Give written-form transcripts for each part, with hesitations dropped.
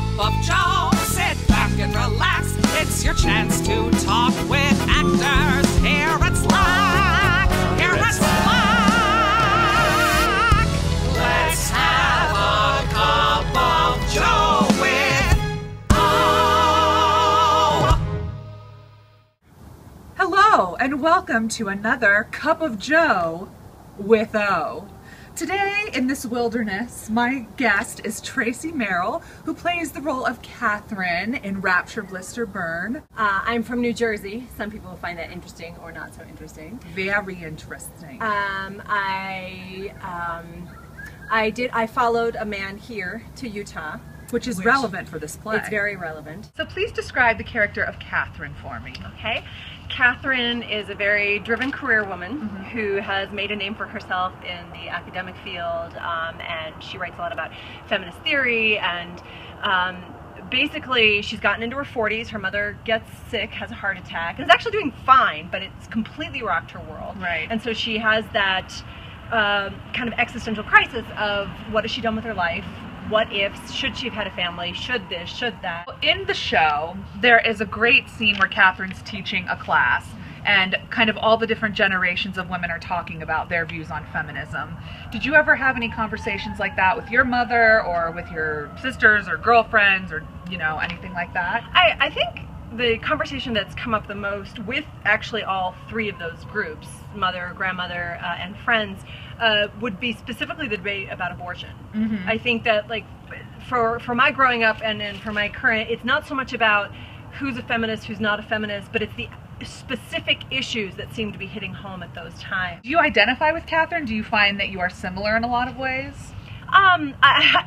Cup of Joe. Sit back and relax. It's your chance to talk with actors. Here it's Slack. Here it's Slack. Let's have a cup of Joe with O. Hello and welcome to another Cup of Joe with O. Today in this wilderness, my guest is Tracie Merrill, who plays the role of Catherine in Rapture, Blistern Burn. I'm from New Jersey. Some people will find that interesting or not so interesting. Very interesting. I followed a man here to Utah. Which is relevant for this play. It's very relevant. So please describe the character of Catherine for me. Okay. Catherine is a very driven career woman who has made a name for herself in the academic field, and she writes a lot about feminist theory, and basically she's gotten into her 40s, her mother gets sick, has a heart attack, and is actually doing fine, but it's completely rocked her world. Right. And so she has that kind of existential crisis of what has she done with her life? What ifs? Should she have had a family? Should this? Should that? In the show, there is a great scene where Catherine's teaching a class and kind of all the different generations of women are talking about their views on feminism. Did you ever have any conversations like that with your mother or with your sisters or girlfriends or, you know, anything like that? I think the conversation that's come up the most with actually all three of those groups, mother, grandmother, and friends, would be specifically the debate about abortion. I think that, like, for my growing up and then for my current, it's not so much about who's a feminist, who's not a feminist, but it's the specific issues that seem to be hitting home at those times. Do you identify with Catherine? Do you find that you are similar in a lot of ways?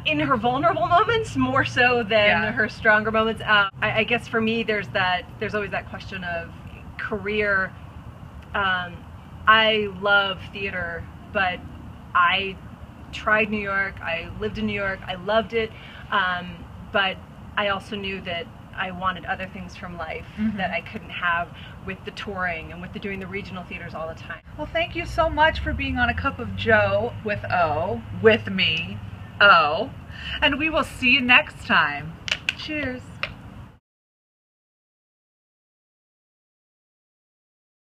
In her vulnerable moments, more so than her stronger moments. I guess for me, there's always that question of career. I love theater, but I tried New York, I lived in New York, I loved it, but I also knew that I wanted other things from life that I couldn't have with the touring and with doing the regional theaters all the time. Well, thank you so much for being on A Cup of Joe with O, with me, O, and we will see you next time. Cheers.